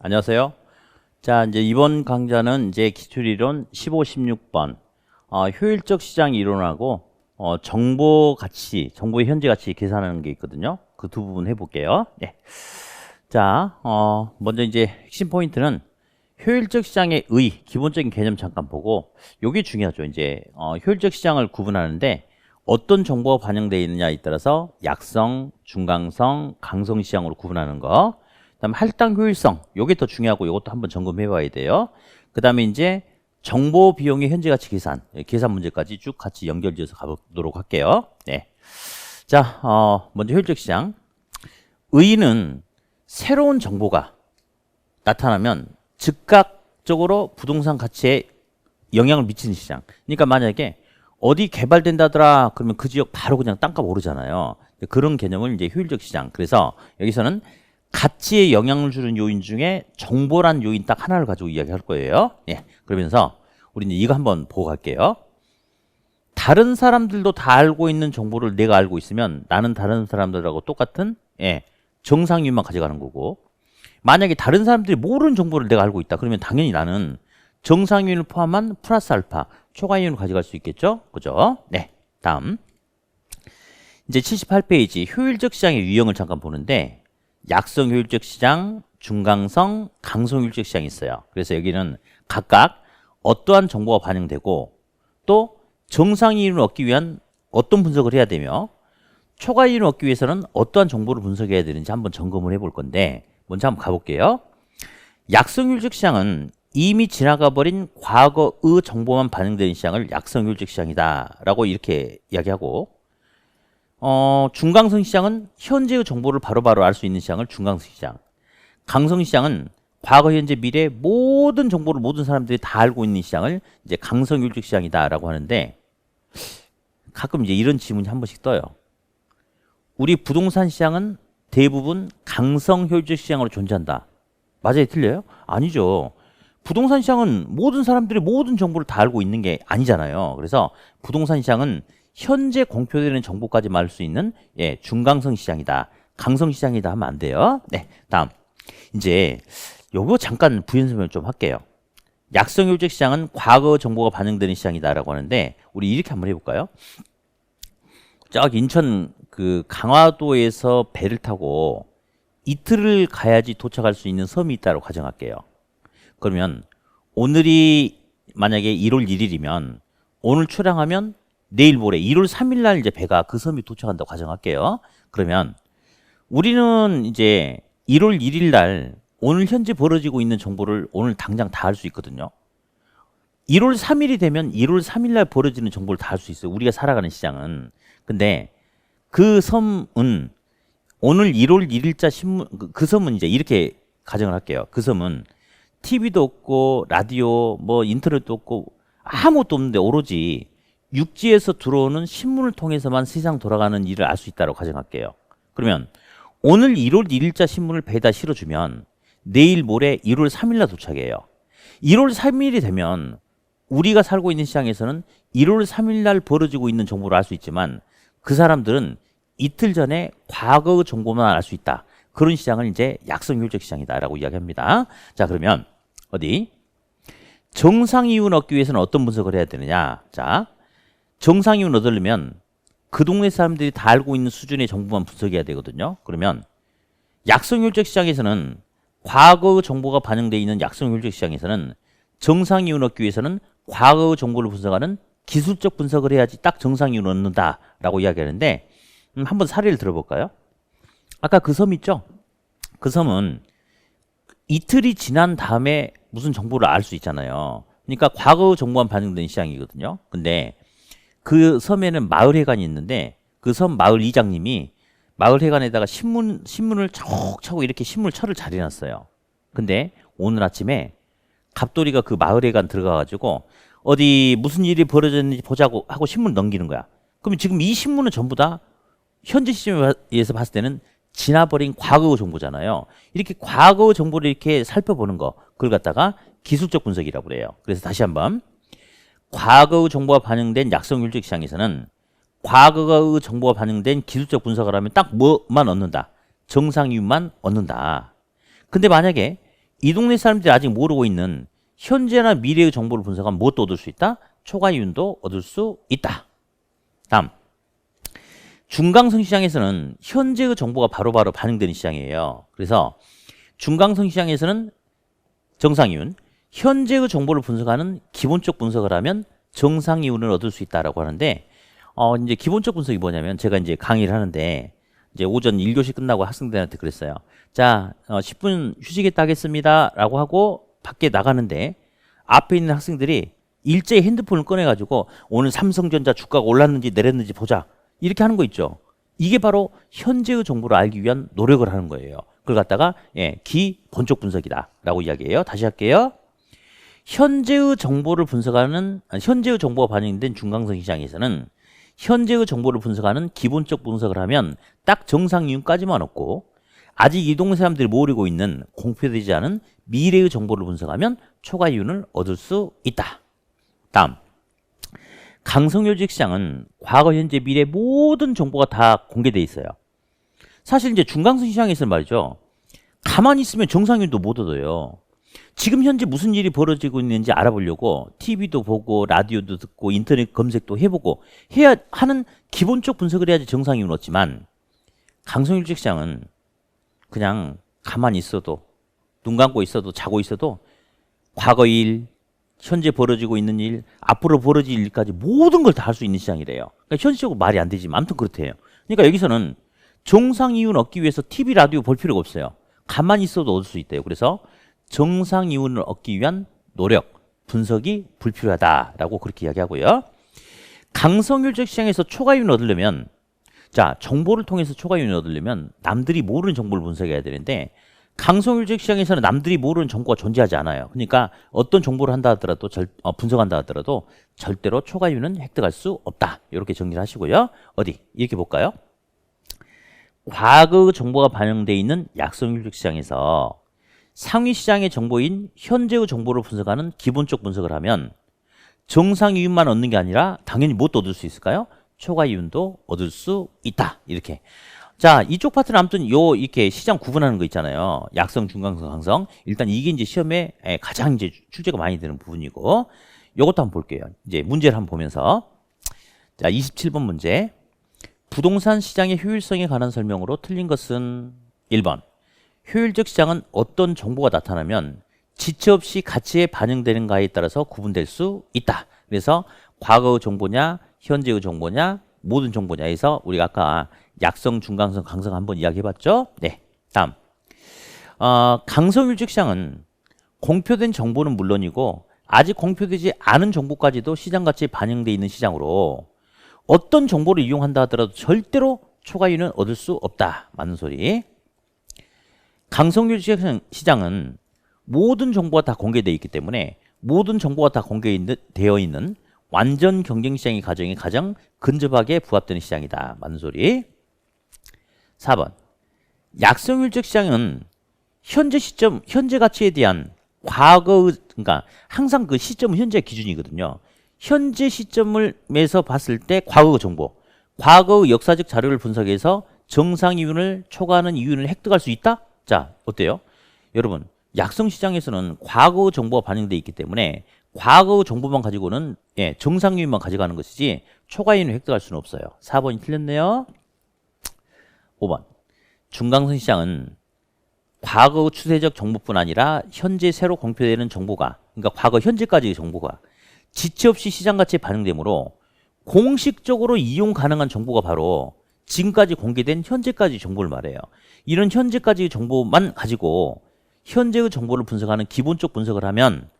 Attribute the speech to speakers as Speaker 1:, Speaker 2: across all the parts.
Speaker 1: 안녕하세요. 자, 이제 이번 강좌는 이제 기출이론 15, 16번 효율적 시장 이론하고 정보 가치, 정보의 현재 가치 계산하는 게 있거든요. 그 두 부분 해볼게요. 네. 자, 먼저 이제 핵심 포인트는 효율적 시장의 기본적인 개념 잠깐 보고, 요게 중요하죠. 이제 효율적 시장을 구분하는데 어떤 정보가 반영되어 있느냐에 따라서 약성, 중강성, 강성 시장으로 구분하는 거. 그다음 할당 효율성, 요게 더 중요하고 요것도 한번 점검해 봐야 돼요. 그다음에 이제 정보 비용의 현재 가치 계산 문제까지 쭉 같이 연결지어서 가보도록 할게요. 네. 자, 먼저 효율적 시장. 의의는 새로운 정보가 나타나면 즉각적으로 부동산 가치에 영향을 미치는 시장. 그러니까 만약에 어디 개발된다더라 그러면 그 지역 바로 그냥 땅값 오르잖아요. 그런 개념을 이제 효율적 시장. 그래서 여기서는 가치에 영향을 주는 요인 중에 정보란 요인 딱 하나를 가지고 이야기할 거예요. 예. 그러면서 우리 이제 이거 한번 보고 갈게요. 다른 사람들도 다 알고 있는 정보를 내가 알고 있으면 나는 다른 사람들하고 똑같은 정상이윤만 가져가는 거고, 만약에 다른 사람들이 모르는 정보를 내가 알고 있다 그러면 당연히 나는 정상이윤을 포함한 플러스 알파 초과이윤을 가져갈 수 있겠죠. 그죠? 네. 다음 이제 78페이지 효율적 시장의 유형을 잠깐 보는데, 약성 효율적 시장, 중강성, 강성 효율적 시장이 있어요. 그래서 여기는 각각 어떠한 정보가 반영되고 또 정상이윤을 얻기 위한 어떤 분석을 해야 되며 초과이윤을 얻기 위해서는 어떠한 정보를 분석해야 되는지 한번 점검을 해볼 건데, 먼저 한번 가볼게요. 약성 효율적 시장은 이미 지나가 버린 과거의 정보만 반영되는 시장을 약성 효율적 시장이다 라고 이렇게 이야기하고, 중강성 시장은 현재의 정보를 바로바로 알 수 있는 시장을 중강성 시장, 강성 시장은 과거, 현재, 미래 모든 정보를 모든 사람들이 다 알고 있는 시장을 이제 강성 효율적 시장이다라고 하는데, 가끔 이제 이런 질문이 한 번씩 떠요. 우리 부동산 시장은 대부분 강성 효율적 시장으로 존재한다. 맞아요? 틀려요? 아니죠. 부동산 시장은 모든 사람들이 모든 정보를 다 알고 있는 게 아니잖아요. 그래서 부동산 시장은 현재 공표되는 정보까지 말 수 있는 중강성 시장이다, 강성 시장이다 하면 안 돼요. 네, 다음 이제 요거 잠깐 부연 설명을 좀 할게요. 약성 효율적 시장은 과거 정보가 반영되는 시장이다라고 하는데, 우리 이렇게 한번 해볼까요? 저기 인천 그 강화도에서 배를 타고 이틀을 가야지 도착할 수 있는 섬이 있다고 가정할게요. 그러면 오늘이 만약에 1월 1일이면 오늘 출항하면 내일 모레 1월 3일 날 이제 배가 그 섬이 도착한다고 가정할게요. 그러면 우리는 이제 1월 1일 날 오늘 현재 벌어지고 있는 정보를 오늘 당장 다 알 수 있거든요. 1월 3일이 되면 1월 3일 날 벌어지는 정보를 다 알 수 있어요. 우리가 살아가는 시장은. 근데 그 섬은 오늘 1월 1일자 신문, 그 섬은 이제 이렇게 가정을 할게요. 그 섬은 TV도 없고 라디오 뭐 인터넷도 없고 아무것도 없는데 오로지 육지에서 들어오는 신문을 통해서만 세상 돌아가는 일을 알 수 있다고 가정할게요. 그러면 오늘 1월 1일자 신문을 배에다 실어주면 내일 모레 1월 3일날 도착해요. 1월 3일이 되면 우리가 살고 있는 시장에서는 1월 3일날 벌어지고 있는 정보를 알 수 있지만 그 사람들은 이틀 전에 과거의 정보만 알 수 있다. 그런 시장을 이제 약성 효율적 시장이다라고 이야기합니다. 자, 그러면 어디 정상이윤 얻기 위해서는 어떤 분석을 해야 되느냐? 자, 정상이윤 얻으려면 그 동네 사람들이 다 알고 있는 수준의 정보만 분석해야 되거든요. 그러면 약성 효율적 시장에서는 과거의 정보가 반영되어 있는 약성 효율적 시장에서는 정상이윤 얻기 위해서는 과거의 정보를 분석하는 기술적 분석을 해야지 딱 정상이윤 얻는다라고 이야기하는데, 한번 사례를 들어볼까요? 아까 그 섬 있죠? 그 섬은 이틀이 지난 다음에 무슨 정보를 알 수 있잖아요. 그러니까 과거 정보만 반영된 시장이거든요. 근데 그 섬에는 마을회관이 있는데 그 섬 마을 이장님이 마을회관에다가 신문을 차곡차곡 이렇게 신문철을 잘 해놨어요. 근데 오늘 아침에 갑돌이가 그 마을회관 들어가가지고 어디 무슨 일이 벌어졌는지 보자고 하고 신문 넘기는 거야. 그럼 지금 이 신문은 전부 다 현재 시점에서 봤을 때는 지나버린 과거 정보잖아요. 이렇게 과거 정보를 이렇게 살펴보는 거, 그걸 갖다가 기술적 분석이라고 그래요. 그래서 다시 한번, 과거의 정보가 반영된 약성 효율적 시장에서는 과거의 정보가 반영된 기술적 분석을 하면 딱 뭐만 얻는다? 정상이윤만 얻는다. 근데 만약에 이 동네 사람들이 아직 모르고 있는 현재나 미래의 정보를 분석하면 무엇도 얻을 수 있다? 초과 이윤도 얻을 수 있다. 다음, 중강성 시장에서는 현재의 정보가 바로바로 반영되는 시장이에요. 그래서 중강성 시장에서는 정상이윤, 현재의 정보를 분석하는 기본적 분석을 하면 정상이윤을 얻을 수 있다라고 하는데, 이제 기본적 분석이 뭐냐면, 제가 이제 강의를 하는데, 이제 오전 1교시 끝나고 학생들한테 그랬어요. 자, 10분 휴식했다 하겠습니다. 라고 하고 밖에 나가는데, 앞에 있는 학생들이 일제히 핸드폰을 꺼내가지고, 오늘 삼성전자 주가가 올랐는지 내렸는지 보자. 이렇게 하는 거 있죠. 이게 바로 현재의 정보를 알기 위한 노력을 하는 거예요. 그걸 갖다가, 기본적 분석이다라고 이야기해요. 다시 할게요. 현재의 정보를 분석하는, 현재의 정보가 반영된 중강성 시장에서는 현재의 정보를 분석하는 기본적 분석을 하면 딱 정상 이윤까지만 얻고, 아직 이 동네 사람들이 모르고 있는 공표되지 않은 미래의 정보를 분석하면 초과 이윤을 얻을 수 있다. 다음, 강성유직 시장은 과거, 현재, 미래 모든 정보가 다 공개되어 있어요. 사실 이제 중강성 시장에서는 말이죠, 가만히 있으면 정상이윤도 못 얻어요. 지금 현재 무슨 일이 벌어지고 있는지 알아보려고 TV도 보고 라디오도 듣고 인터넷 검색도 해보고 해야 하는 기본적 분석을 해야지 정상이윤을 얻지만, 강성유직 시장은 그냥 가만히 있어도, 눈 감고 있어도, 자고 있어도 과거 일, 현재 벌어지고 있는 일, 앞으로 벌어질 일까지 모든 걸 다 할 수 있는 시장이래요. 그러니까 현실적으로 말이 안 되지만 아무튼 그렇대요. 그러니까 여기서는 정상이윤 얻기 위해서 TV, 라디오 볼 필요가 없어요. 가만히 있어도 얻을 수 있대요. 그래서 정상이윤을 얻기 위한 노력, 분석이 불필요하다라고 그렇게 이야기하고요. 강성유직 시장에서 초과이윤을 얻으려면, 자, 정보를 통해서 초과이윤을 얻으려면 남들이 모르는 정보를 분석해야 되는데, 강성유직 시장에서는 남들이 모르는 정보가 존재하지 않아요. 그러니까 어떤 정보를 한다 하더라도, 분석한다 하더라도 절대로 초과이윤은 획득할 수 없다. 이렇게 정리를 하시고요. 어디 이렇게 볼까요? 과거 정보가 반영되어 있는 약성유직 시장에서 상위 시장의 정보인 현재의 정보를 분석하는 기본적 분석을 하면 정상이윤만 얻는 게 아니라 당연히 무엇도 얻을 수 있을까요? 초과이윤도 얻을 수 있다. 이렇게. 자, 이쪽 파트는 아무튼 이렇게 시장 구분하는 거 있잖아요. 약성, 중강성, 강성. 일단 이게 이제 시험에 가장 이제 출제가 많이 되는 부분이고, 요것도 한번 볼게요. 이제 문제를 한번 보면서. 자, 27번 문제. 부동산 시장의 효율성에 관한 설명으로 틀린 것은 1번. 효율적 시장은 어떤 정보가 나타나면 지체 없이 가치에 반영되는가에 따라서 구분될 수 있다. 그래서 과거의 정보냐, 현재의 정보냐, 모든 정보냐에서 우리가 아까 약성, 중강성, 강성 한번 이야기해봤죠? 네. 다음, 강성유직 시장은 공표된 정보는 물론이고 아직 공표되지 않은 정보까지도 시장 가치에 반영되어 있는 시장으로 어떤 정보를 이용한다 하더라도 절대로 초과이윤은 얻을 수 없다. 맞는 소리. 강성유직 시장은 모든 정보가 다 공개되어 있기 때문에 모든 정보가 다 공개되어 있는 완전 경쟁 시장의 가정에 가장 근접하게 부합되는 시장이다. 맞는 소리. 4번. 약성유직 시장은 현재 시점, 현재 가치에 대한 과거의, 그러니까 항상 그 시점은 현재 기준이거든요. 현재 시점에서 봤을 때 과거 정보, 과거의 역사적 자료를 분석해서 정상이윤을 초과하는 이윤을 획득할 수 있다? 자, 어때요? 여러분, 약성시장에서는 과거 정보가 반영되어 있기 때문에 과거 정보만 가지고는 정상이윤만 가져가는 것이지 초과이윤을 획득할 수는 없어요. 4번이 틀렸네요. 5번. 중강성 시장은 과거 추세적 정보뿐 아니라 현재 새로 공표되는 정보가, 그러니까 과거 현재까지의 정보가 지체 없이 시장 가치에 반영되므로 공식적으로 이용 가능한 정보가 바로 지금까지 공개된 현재까지 정보를 말해요. 이런 현재까지 정보만 가지고 현재의 정보를 분석하는 기본적 분석을 하면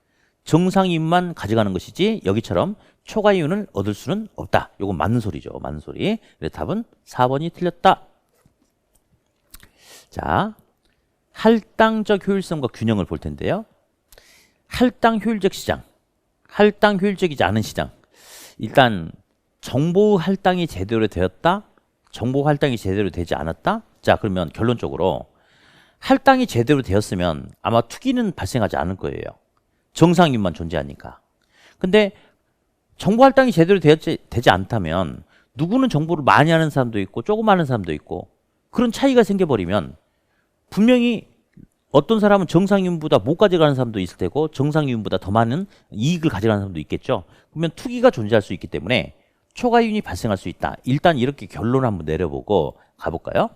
Speaker 1: 정상이윤만 가져가는 것이지 여기처럼 초과이윤을 얻을 수는 없다. 이건 맞는 소리죠. 맞는 소리. 그래서 답은 4번이 틀렸다. 자, 할당적 효율성과 균형을 볼 텐데요. 할당 효율적 시장, 할당 효율적이지 않은 시장. 일단 정보 할당이 제대로 되었다, 정보 할당이 제대로 되지 않았다. 자, 그러면 결론적으로 할당이 제대로 되었으면 아마 투기는 발생하지 않을 거예요. 정상이윤만 존재하니까. 근데 정보 할당이 제대로 되지 않다면 누구는 정보를 많이 하는 사람도 있고 조금 하는 사람도 있고 그런 차이가 생겨버리면 분명히 어떤 사람은 정상이윤보다 못 가져가는 사람도 있을 테고 정상이윤보다 더 많은 이익을 가져가는 사람도 있겠죠. 그러면 투기가 존재할 수 있기 때문에 초과이윤이 발생할 수 있다. 일단 이렇게 결론을 한번 내려보고 가볼까요?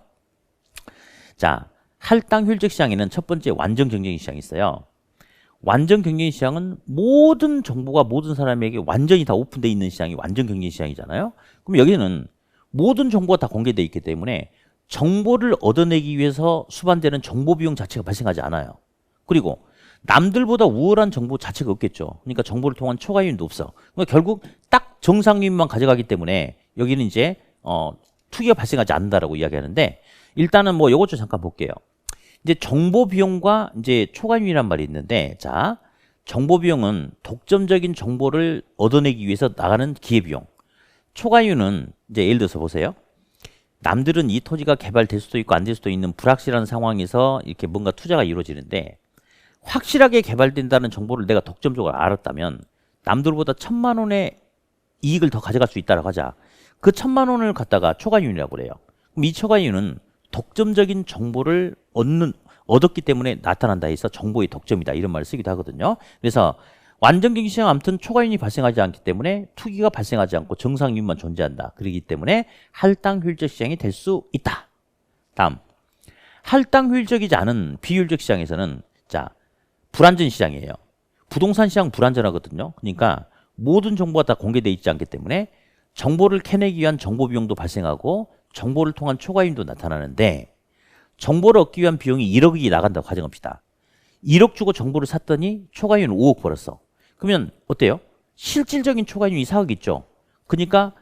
Speaker 1: 자, 할당 효율적 시장에는 첫 번째 완전 경쟁 시장이 있어요. 완전 경쟁 시장은 모든 정보가 모든 사람에게 완전히 다 오픈되어 있는 시장이 완전 경쟁 시장이잖아요. 그럼 여기는 모든 정보가 다 공개되어 있기 때문에 정보를 얻어내기 위해서 수반되는 정보 비용 자체가 발생하지 않아요. 그리고 남들보다 우월한 정보 자체가 없겠죠. 그러니까 정보를 통한 초과이윤도 없어. 그러니까 결국 딱 정상이윤만 가져가기 때문에 여기는 이제 투기가 발생하지 않는다라고 이야기하는데, 일단은 뭐 이것 좀 잠깐 볼게요. 이제 정보 비용과 이제 초과이윤이란 말이 있는데, 자, 정보 비용은 독점적인 정보를 얻어내기 위해서 나가는 기회 비용. 초과이윤은 이제 예를 들어서 보세요. 남들은 이 토지가 개발될 수도 있고 안 될 수도 있는 불확실한 상황에서 이렇게 뭔가 투자가 이루어지는데, 확실하게 개발된다는 정보를 내가 독점적으로 알았다면 남들보다 1,000만 원의 이익을 더 가져갈 수 있다라고 하자. 그 1,000만 원을 갖다가 초과이윤이라고 그래요. 그럼 이 초과이윤은 독점적인 정보를 얻었기 때문에 나타난다 해서 정보의 독점이다, 이런 말을 쓰기도 하거든요. 그래서 완전 경기 시장 아무튼 초과이윤이 발생하지 않기 때문에 투기가 발생하지 않고 정상이윤만 존재한다. 그렇기 때문에 할당 효율적 시장이 될 수 있다. 다음, 할당 효율적이지 않은 비효율적 시장에서는, 자, 불안전 시장이에요. 부동산 시장 불안전하거든요. 그러니까 모든 정보가 다 공개되어 있지 않기 때문에 정보를 캐내기 위한 정보 비용도 발생하고 정보를 통한 초과이윤도 나타나는데, 정보를 얻기 위한 비용이 1억이 나간다고 가정합시다. 1억 주고 정보를 샀더니 초과이윤 5억 벌었어. 그러면 어때요? 실질적인 초과이윤이 4억 있죠. 그러니까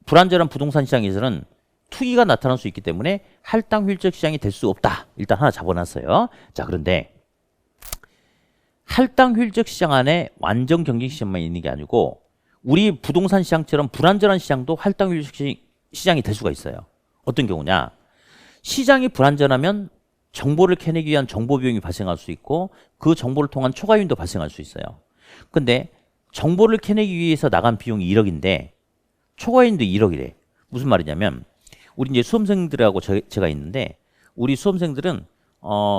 Speaker 1: 불안전한 부동산 시장에서는 투기가 나타날 수 있기 때문에 할당 효율적 시장이 될 수 없다. 일단 하나 잡아놨어요. 자, 그런데 할당 효율적 시장 안에 완전 경쟁 시장만 있는 게 아니고 우리 부동산 시장처럼 불안전한 시장도 할당 효율적 시장이 될 수가 있어요. 어떤 경우냐? 시장이 불안전하면 정보를 캐내기 위한 정보 비용이 발생할 수 있고 그 정보를 통한 초과이윤도 발생할 수 있어요. 근데 정보를 캐내기 위해서 나간 비용이 1억인데 초과이윤도 1억이래. 무슨 말이냐면, 우리 이제 수험생들하고 제가 있는데, 우리 수험생들은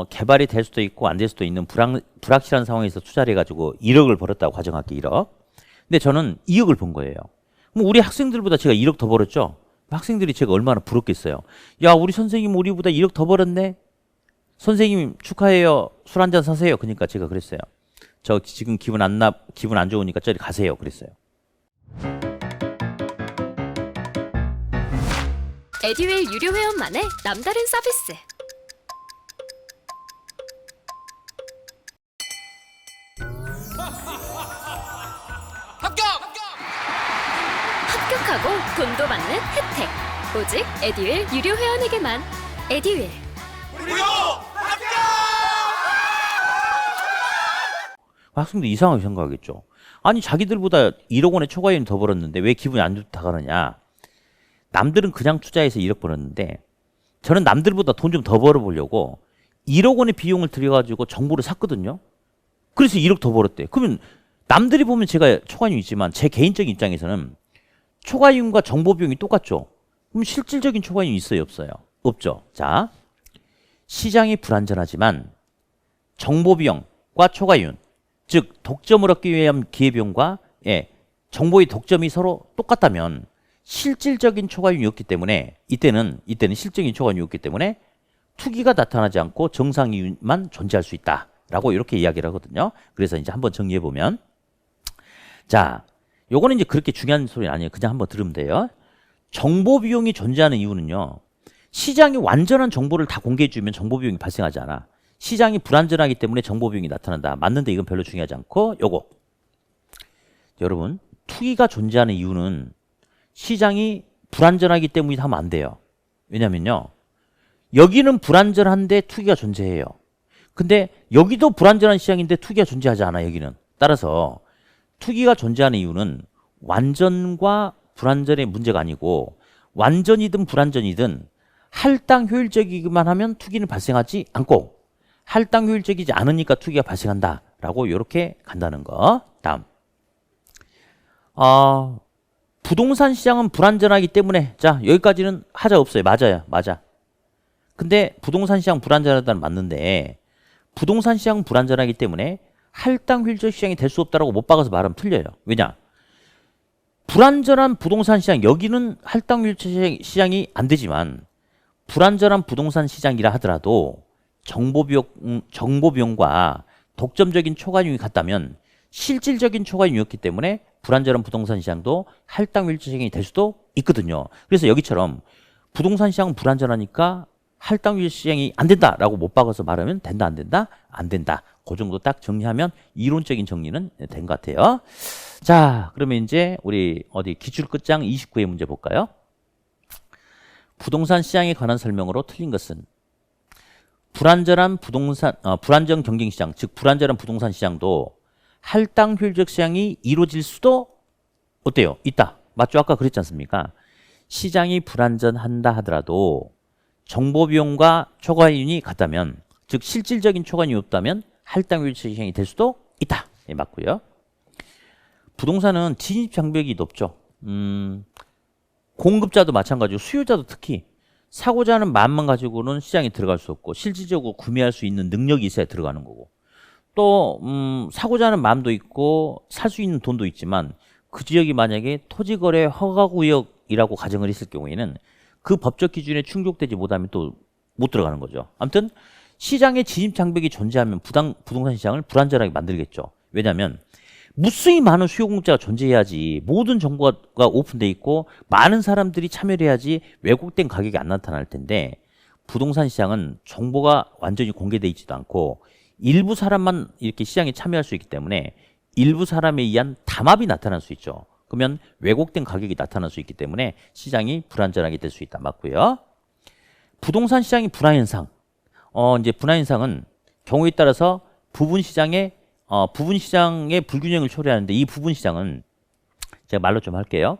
Speaker 1: 개발이 될 수도 있고 안 될 수도 있는 불확실한 상황에서 투자를 해가지고 1억을 벌었다고 가정할게, 1억. 근데 저는 2억을 번 거예요. 그럼 우리 학생들보다 제가 1억 더 벌었죠? 학생들이 제가 얼마나 부럽겠어요. 야, 우리 선생님 우리보다 1억 더 벌었네? 선생님 축하해요. 술 한잔 사세요. 그러니까 제가 그랬어요. 저 지금 기분 안 좋으니까 저리 가세요. 그랬어요.
Speaker 2: 에듀윌 유료 회원만의 남다른 서비스. 합격하고 돈도 받는 혜택. 오직 에듀윌 유료 회원에게만. 에듀윌.
Speaker 1: 학생들 이상하게 생각하겠죠. 아니, 자기들보다 1억 원의 초과이윤 더 벌었는데 왜 기분이 안 좋다 그러냐. 남들은 그냥 투자해서 1억 벌었는데 저는 남들보다 돈 좀 더 벌어보려고 1억 원의 비용을 들여가지고 정보를 샀거든요. 그래서 1억 더 벌었대. 그러면 남들이 보면 제가 초과이윤이 있지만 제 개인적인 입장에서는 초과이윤과 정보 비용이 똑같죠. 그럼 실질적인 초과이윤이 있어요, 없어요? 없죠. 자, 시장이 불안전하지만 정보 비용과 초과이윤, 즉 독점을 얻기 위한 기회비용과 정보의 독점이 서로 똑같다면 실질적인 초과이윤이 없기 때문에 이때는 실질적인 초과이윤이 없기 때문에 투기가 나타나지 않고 정상이윤만 존재할 수 있다라고 이렇게 이야기를 하거든요. 그래서 이제 한번 정리해 보면, 자, 요거는 이제 그렇게 중요한 소리는 아니에요. 그냥 한번 들으면 돼요. 정보 비용이 존재하는 이유는요, 시장이 완전한 정보를 다 공개해 주면 정보 비용이 발생하지 않아. 시장이 불안전하기 때문에 정보 비용이 나타난다. 맞는데 이건 별로 중요하지 않고, 요거. 여러분, 투기가 존재하는 이유는 시장이 불안전하기 때문이다 하면 안 돼요. 왜냐면요, 여기는 불안전한데 투기가 존재해요. 근데 여기도 불안전한 시장인데 투기가 존재하지 않아, 여기는. 따라서 투기가 존재하는 이유는 완전과 불안전의 문제가 아니고 완전이든 불안전이든 할당 효율적이기만 하면 투기는 발생하지 않고 할당 효율적이지 않으니까 투기가 발생한다라고 이렇게 간다는 거. 다음. 부동산 시장은 불안전하기 때문에, 자, 여기까지는 하자 없어요. 맞아요. 맞아. 근데 부동산 시장 불안전하다는 맞는데 부동산 시장은 불안전하기 때문에 할당 휠적 시장이 될 수 없다라고 못 박아서 말하면 틀려요. 왜냐? 불안전한 부동산 시장, 여기는 할당 휠적 시장이 안 되지만 불안전한 부동산 시장이라 하더라도 정보 비용과 독점적인 초과이익이 같다면 실질적인 초과이익이었기 때문에 불안전한 부동산 시장도 할당 휠적 시장이 될 수도 있거든요. 그래서 여기처럼 부동산 시장은 불안전하니까 할당 휠적 시장이 안 된다라고 못 박아서 말하면 된다, 안 된다? 안 된다. 그 정도 딱 정리하면 이론적인 정리는 된 것 같아요. 자, 그러면 이제 우리 기출 끝장 29의 문제 볼까요? 부동산 시장에 관한 설명으로 틀린 것은 불안전 경쟁 시장, 즉 불안전한 부동산 시장도 할당 효율적 시장이 이루어질 수도 어때요? 있다. 맞죠? 아까 그랬지 않습니까? 시장이 불안전한다 하더라도 정보 비용과 초과이익이 같다면, 즉 실질적인 초과이익이 없다면 할당 효율적 시장이 될 수도 있다. 예, 맞고요. 부동산은 진입 장벽이 높죠. 공급자도 마찬가지고 수요자도 특히 사고자 하는 마음만 가지고는 시장에 들어갈 수 없고 실질적으로 구매할 수 있는 능력이 있어야 들어가는 거고, 또 사고자 하는 마음도 있고 살 수 있는 돈도 있지만 그 지역이 만약에 토지거래 허가구역이라고 가정을 했을 경우에는 그 법적 기준에 충족되지 못하면 또 못 들어가는 거죠. 아무튼 시장에 진입 장벽이 존재하면 부동산 시장을 불안전하게 만들겠죠. 왜냐하면 무수히 많은 수요 공급자가 존재해야지 모든 정보가 오픈돼 있고 많은 사람들이 참여를 해야지 왜곡된 가격이 안 나타날 텐데, 부동산 시장은 정보가 완전히 공개돼 있지도 않고 일부 사람만 이렇게 시장에 참여할 수 있기 때문에 일부 사람에 의한 담합이 나타날 수 있죠. 그러면 왜곡된 가격이 나타날 수 있기 때문에 시장이 불안전하게 될 수 있다. 맞고요. 부동산 시장의 분화현상. 이제 분화현상은 경우에 따라서 부분 시장의 불균형을 초래하는데, 이 부분 시장은 제가 말로 좀 할게요.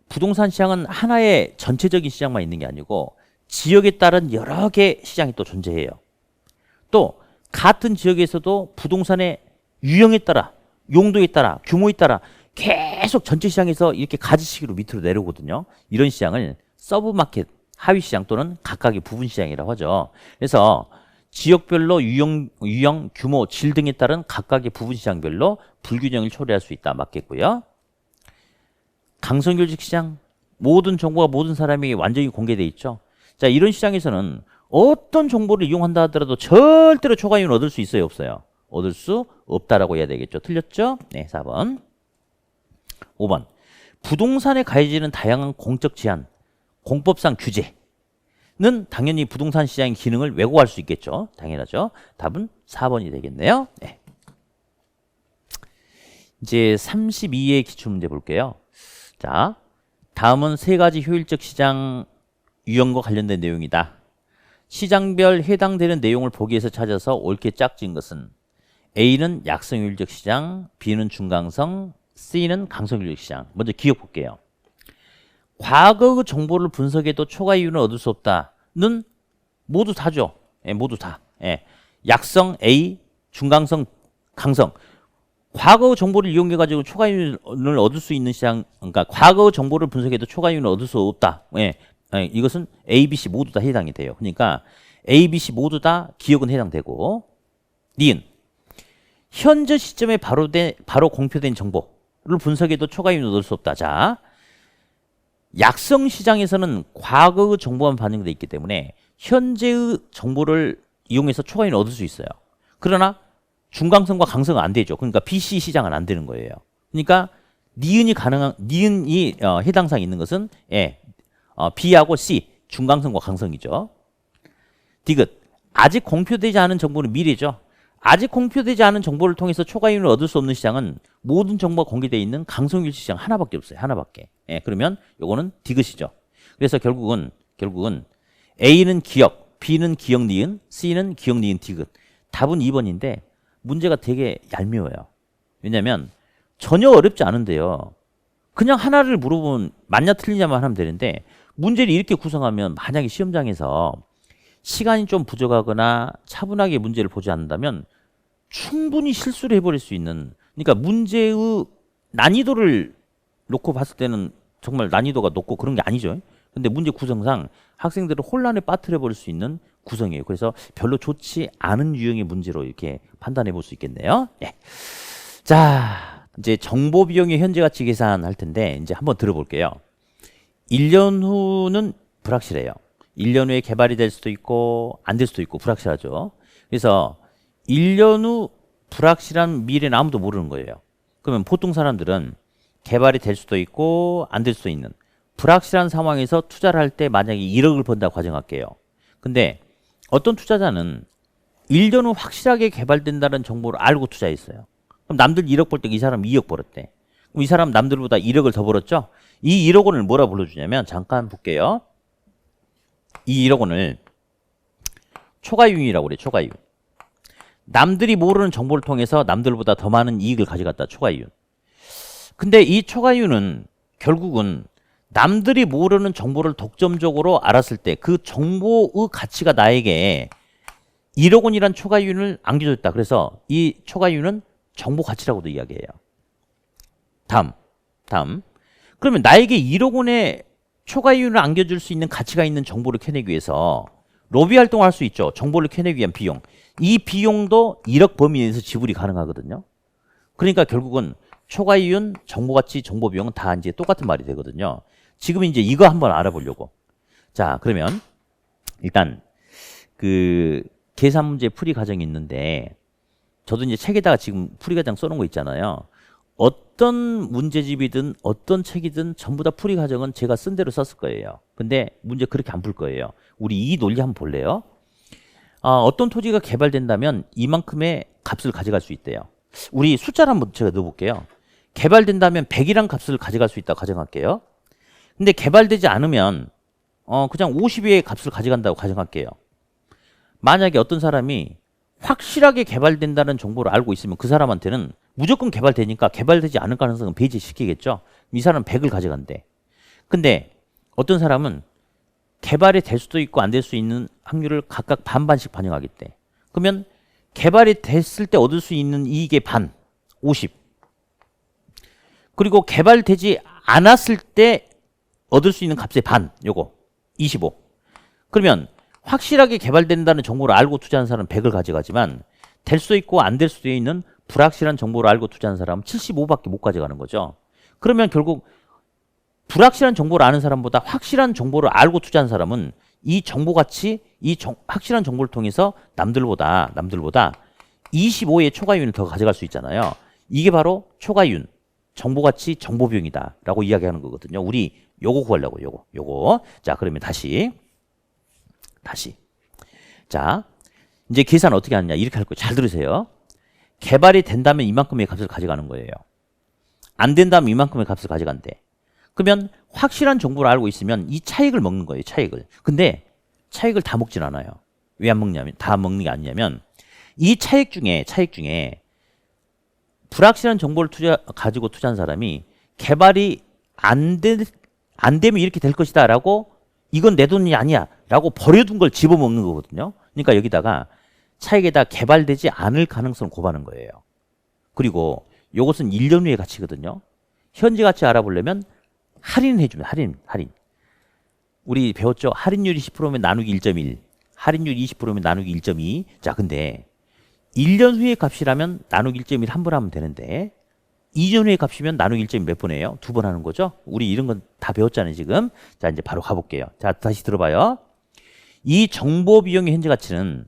Speaker 1: 부동산 시장은 하나의 전체적인 시장만 있는 게 아니고 지역에 따른 여러 개의 시장이 또 존재해요. 또 같은 지역에서도 부동산의 유형에 따라, 용도에 따라, 규모에 따라 계속 전체 시장에서 이렇게 가지치기로 밑으로 내려오거든요. 이런 시장을 서브마켓, 하위 시장 또는 각각의 부분 시장이라고 하죠. 그래서 지역별로 유형, 규모, 질 등에 따른 각각의 부분 시장별로 불균형을 초래할 수 있다. 맞겠고요. 강성교직 시장, 모든 정보가 모든 사람에게 완전히 공개돼 있죠. 자, 이런 시장에서는 어떤 정보를 이용한다 하더라도 절대로 초과이익을 얻을 수 있어요, 없어요? 얻을 수 없다라고 해야 되겠죠. 틀렸죠? 네, 4번. 5번. 부동산에 가해지는 다양한 공적 제한, 공법상 규제는 당연히 부동산 시장의 기능을 왜곡할 수 있겠죠. 당연하죠. 답은 4번이 되겠네요. 네. 이제 32의 기출문제 볼게요. 자, 다음은 세 가지 효율적 시장 유형과 관련된 내용이다. 시장별 해당되는 내용을 보기에서 찾아서 옳게 짝진 것은 A는 약성효율적 시장, B는 중강성, C는 강성효율적 시장. 먼저 기억 볼게요. 과거 정보를 분석해도 초과이익은 얻을 수 없다는 모두 다죠. 예, 모두 다. 예. 약성 A, 중강성, 강성. 과거 정보를 이용해 가지고 초과이익을 얻을 수 있는 시장, 그러니까 과거 정보를 분석해도 초과이익을 얻을 수 없다. 예. 예, 이것은 A, B, C 모두 다 해당이 돼요. 그러니까 A, B, C 모두 다 기억은 해당되고, 니은 현재 시점에 바로 공표된 정보를 분석해도 초과이익을 얻을 수 없다. 자, 약성 시장에서는 과거의 정보만 반영되어 있기 때문에 현재의 정보를 이용해서 초과이익을 얻을 수 있어요. 그러나 중강성과 강성은 안 되죠. 그러니까 BC 시장은 안 되는 거예요. 그러니까 니은이 해당사항이 있는 것은 B하고 C, 중강성과 강성이죠. 디귿, 아직 공표되지 않은 정보는 미래죠. 아직 공표되지 않은 정보를 통해서 초과이익을 얻을 수 없는 시장은 모든 정보가 공개되어 있는 강성유지 시장 하나밖에 없어요. 하나밖에. 그러면 요거는 디귿이죠. 그래서 결국은 A는 기억, B는 기억 니은, C는 기억 니은 디귿. 답은 2번인데 문제가 되게 얄미워요. 왜냐면 전혀 어렵지 않은데요. 그냥 하나를 물어보면 맞냐 틀리냐만 하면 되는데, 문제를 이렇게 구성하면 만약에 시험장에서 시간이 좀 부족하거나 차분하게 문제를 보지 않는다면 충분히 실수를 해버릴 수 있는, 그러니까 문제의 난이도를 놓고 봤을 때는 정말 난이도가 높고 그런 게 아니죠. 근데 문제 구성상 학생들을 혼란에 빠뜨려 버릴 수 있는 구성이에요. 그래서 별로 좋지 않은 유형의 문제로 이렇게 판단해 볼 수 있겠네요. 예. 자, 이제 정보 비용의 현재 가치 계산할 텐데 이제 한번 들어볼게요. 1년 후는 불확실해요. 1년 후에 개발이 될 수도 있고 안 될 수도 있고 불확실하죠. 그래서 1년 후 불확실한 미래는 아무도 모르는 거예요. 그러면 보통 사람들은 개발이 될 수도 있고 안 될 수도 있는 불확실한 상황에서 투자를 할 때 만약에 1억을 번다고 가정할게요. 근데 어떤 투자자는 1년 후 확실하게 개발된다는 정보를 알고 투자했어요. 그럼 남들 1억 벌 때 이 사람 2억 벌었대. 그럼 이 사람 남들보다 1억을 더 벌었죠? 이 1억 원을 뭐라 불러주냐면 잠깐 볼게요. 이 1억 원을 초과이윤이라고 그래요. 초과이윤. 남들이 모르는 정보를 통해서 남들보다 더 많은 이익을 가져갔다. 초과이윤. 근데 이 초과이윤은 결국은 남들이 모르는 정보를 독점적으로 알았을 때 그 정보의 가치가 나에게 1억 원이란 초과이윤을 안겨줬다. 그래서 이 초과이윤은 정보 가치라고도 이야기해요. 다음. 그러면 나에게 1억 원의 초과이윤을 안겨줄 수 있는 가치가 있는 정보를 캐내기 위해서 로비 활동을 할 수 있죠. 정보를 캐내기 위한 비용. 이 비용도 1억 범위 내에서 지불이 가능하거든요. 그러니까 결국은 초과이윤, 정보가치, 정보비용은 다 이제 똑같은 말이 되거든요. 지금 이제 이거 한번 알아보려고. 자, 그러면 일단 그 계산 문제 풀이 과정이 있는데 저도 이제 책에다가 지금 풀이 과정 써놓은 거 있잖아요. 어떤 문제집이든 어떤 책이든 전부 다 풀이 과정은 제가 쓴 대로 썼을 거예요. 근데 문제 그렇게 안 풀 거예요. 우리 이 논리 한번 볼래요? 어떤 토지가 개발된다면 이만큼의 값을 가져갈 수 있대요. 우리 숫자를 한번 제가 넣어볼게요. 개발된다면 100이란 값을 가져갈 수 있다고 가정할게요. 근데 개발되지 않으면 그냥 50의 값을 가져간다고 가정할게요. 만약에 어떤 사람이 확실하게 개발된다는 정보를 알고 있으면 그 사람한테는 무조건 개발되니까 개발되지 않을 가능성은 배제시키겠죠. 이 사람은 100을 가져간대. 근데 어떤 사람은 개발이 될 수도 있고 안 될 수 있는 확률을 각각 반반씩 반영하겠대. 그러면 개발이 됐을 때 얻을 수 있는 이익의 반, 50. 그리고 개발되지 않았을 때 얻을 수 있는 값의 반, 요거 25. 그러면 확실하게 개발된다는 정보를 알고 투자하는 사람은 100을 가져가지만 될 수도 있고 안 될 수도 있는 불확실한 정보를 알고 투자하는 사람은 75밖에 못 가져가는 거죠. 그러면 결국 불확실한 정보를 아는 사람보다 확실한 정보를 알고 투자하는 사람은 이 정보 가치, 확실한 정보를 통해서 남들보다 25의 초과이윤을 더 가져갈 수 있잖아요. 이게 바로 초과이윤, 정보 가치, 정보 비용이다 라고 이야기하는 거거든요. 우리 요거 구하려고 요거. 자, 그러면 다시. 자, 이제 계산 어떻게 하느냐. 이렇게 할 거예요. 잘 들으세요. 개발이 된다면 이만큼의 값을 가져가는 거예요. 안 된다면 이만큼의 값을 가져간대. 그러면 확실한 정보를 알고 있으면 이 차익을 먹는 거예요. 차익을. 근데 차익을 다 먹진 않아요. 왜 안 먹냐면, 다 먹는 게 아니냐면 이 차익 중에 불확실한 정보를 가지고 투자한 사람이 개발이 안 되면 이렇게 될 것이다 라고 이건 내 돈이 아니야 라고 버려둔 걸 집어먹는 거거든요. 그러니까 여기다가 차익에다 개발되지 않을 가능성을 곱하는 거예요. 그리고 이것은 1년 후의 가치거든요. 현재 가치 알아보려면 할인해주면 할인. 우리 배웠죠? 할인율이 10%면 나누기 1.1. 할인율이 20%면 나누기 1.2. 자, 근데 1년 후의 값이라면 나누기 1.1 한 번 하면 되는데 2년 후의 값이면 나누기 1.1 몇 번 해요? 2번 하는 거죠? 우리 이런 건 다 배웠잖아요, 지금. 자, 이제 바로 가볼게요. 자, 다시 들어봐요. 이 정보 비용의 현재 가치는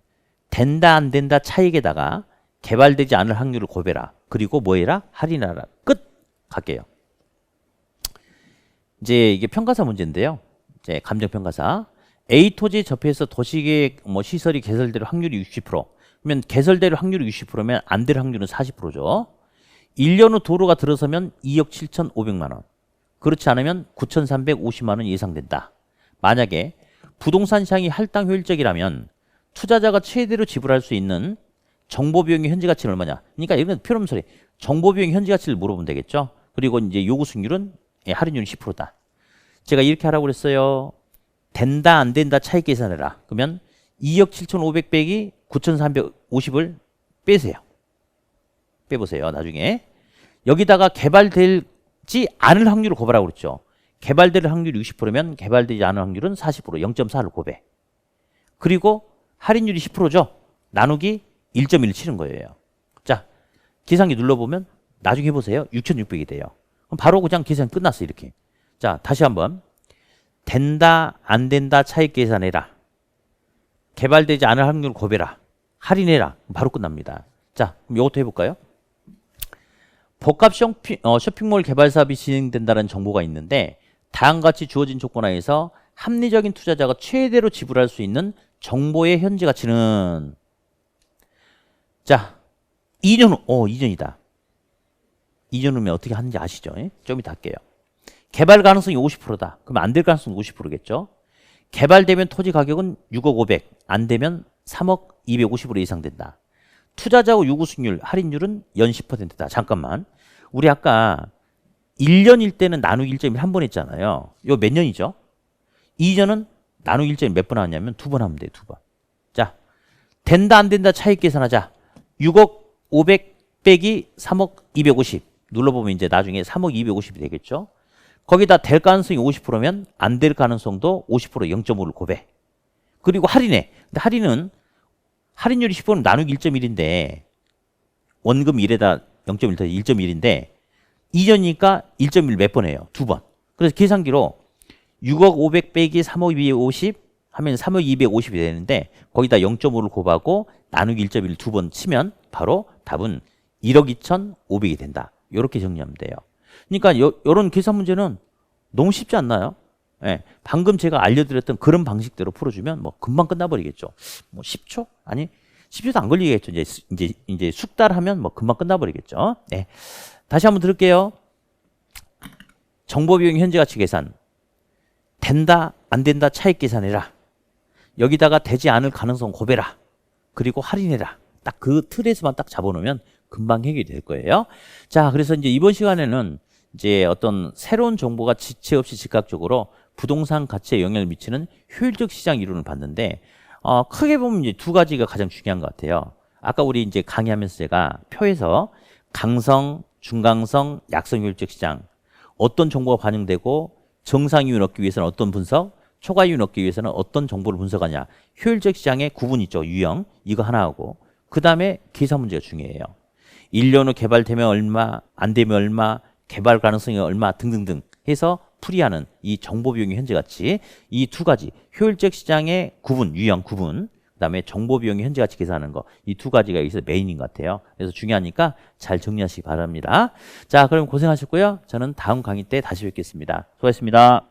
Speaker 1: 된다 안 된다 차익에다가 개발되지 않을 확률을 곱해라. 그리고 뭐 해라? 할인하라. 끝! 갈게요. 이제 이게 평가사 문제인데요. 이제 감정평가사. A 토지 접해서 도시계획 시설이 개설될 확률이 60%. 그러면 개설될 확률이 60%면 안 될 확률은 40%죠. 1년 후 도로가 들어서면 2억 7,500만 원. 그렇지 않으면 9,350만 원 예상된다. 만약에 부동산 시장이 할당 효율적이라면 투자자가 최대로 지불할 수 있는 정보 비용의 현재 가치는 얼마냐? 그러니까 이건 필요 없는 소리. 정보 비용의 현재 가치를 물어보면 되겠죠. 그리고 이제 요구 수익률은 할인율이 10%다. 제가 이렇게 하라고 그랬어요. 된다 안 된다 차익 계산해라. 그러면 2억 7,500 빼기 9,350을 빼세요. 빼보세요. 나중에 여기다가 개발되지 않을 확률을 곱하라고 그랬죠. 개발될 확률이 60%면 개발되지 않은 확률은 40%, 0.4를 곱해. 그리고 할인율이 10%죠. 나누기 1.1 치는 거예요. 자, 계산기 눌러보면 나중에 해보세요. 6,600이 돼요. 그럼 바로 그냥 계산 끝났어 이렇게. 자, 다시 한번. 된다, 안 된다 차익 계산해라. 개발되지 않을 확률 곱해라. 할인해라. 바로 끝납니다. 자, 그럼 이것도 해볼까요? 복합 쇼핑몰 개발 사업이 진행된다는 정보가 있는데 다음과 같이 주어진 조건 하에서 합리적인 투자자가 최대로 지불할 수 있는 정보의 현재 가치는 자 2년 후, 2년이다. 2년 후면 어떻게 하는지 아시죠? 좀 이따 할게요. 개발 가능성이 50%다. 그럼 안 될 가능성이 50%겠죠? 개발되면 토지 가격은 6억 500, 안 되면 3억 250으로 예상된다. 투자자고 요구 수익률, 할인율은 연 10%다. 잠깐만. 우리 아까 1년일 때는 나누기 1.1 한 번 했잖아요. 이거 몇 년이죠? 2년은 나누기 1.1 몇 번 하냐면 2번 하면 돼요. 2번. 자, 된다 안 된다 차익 계산하자. 6억 500 빼기 3억 250. 눌러보면 이제 나중에 3억 250이 되겠죠? 거기다 될 가능성이 50%면 안 될 가능성도 50% 0.5를 곱해. 그리고 할인해. 근데 할인율이 10%는 나누기 1.1인데 원금 1에다 0.1 더해 1.1인데 2년이니까 1.1 몇 번 해요? 2번. 그래서 계산기로 6억 500 빼기 3억 250 하면 3억 250이 되는데 거기다 0.5를 곱하고 나누기 1.1 두 번 치면 바로 답은 1억 2,500이 된다. 이렇게 정리하면 돼요. 그러니까 이런 계산 문제는 너무 쉽지 않나요? 예, 방금 제가 알려드렸던 그런 방식대로 풀어주면 뭐 금방 끝나버리겠죠. 뭐 10초? 아니 10초도 안 걸리겠죠. 이제 숙달하면 뭐 금방 끝나버리겠죠. 네. 다시 한번 들을게요. 정보 비용 현재 가치 계산. 된다 안 된다 차익 계산해라. 여기다가 되지 않을 가능성 곱해라. 그리고 할인해라. 딱 그 틀에서만 딱 잡아놓으면 금방 해결이 될 거예요. 자, 그래서 이제 이번 시간에는 이제 어떤 새로운 정보가 지체 없이 즉각적으로 부동산 가치에 영향을 미치는 효율적 시장 이론을 봤는데 크게 보면 이제 두 가지가 가장 중요한 것 같아요. 아까 우리 이제 강의하면서 제가 표에서 강성, 중강성, 약성 효율적 시장 어떤 정보가 반영되고 정상 이윤을 얻기 위해서는 어떤 분석, 초과 이윤을 얻기 위해서는 어떤 정보를 분석하냐. 효율적 시장의 구분 있죠. 유형 이거 하나 하고 그 다음에 계산 문제가 중요해요. 1년 후 개발되면 얼마, 안 되면 얼마, 개발 가능성이 얼마 등등등 해서 풀이하는 이 정보 비용의 현재 가치 이 두 가지 효율적 시장의 구분, 유형 구분 그 다음에 정보 비용의 현재 가치 계산하는 거 이 두 가지가 여기서 메인인 것 같아요. 그래서 중요하니까 잘 정리하시기 바랍니다. 자, 그럼 고생하셨고요. 저는 다음 강의 때 다시 뵙겠습니다. 수고하셨습니다.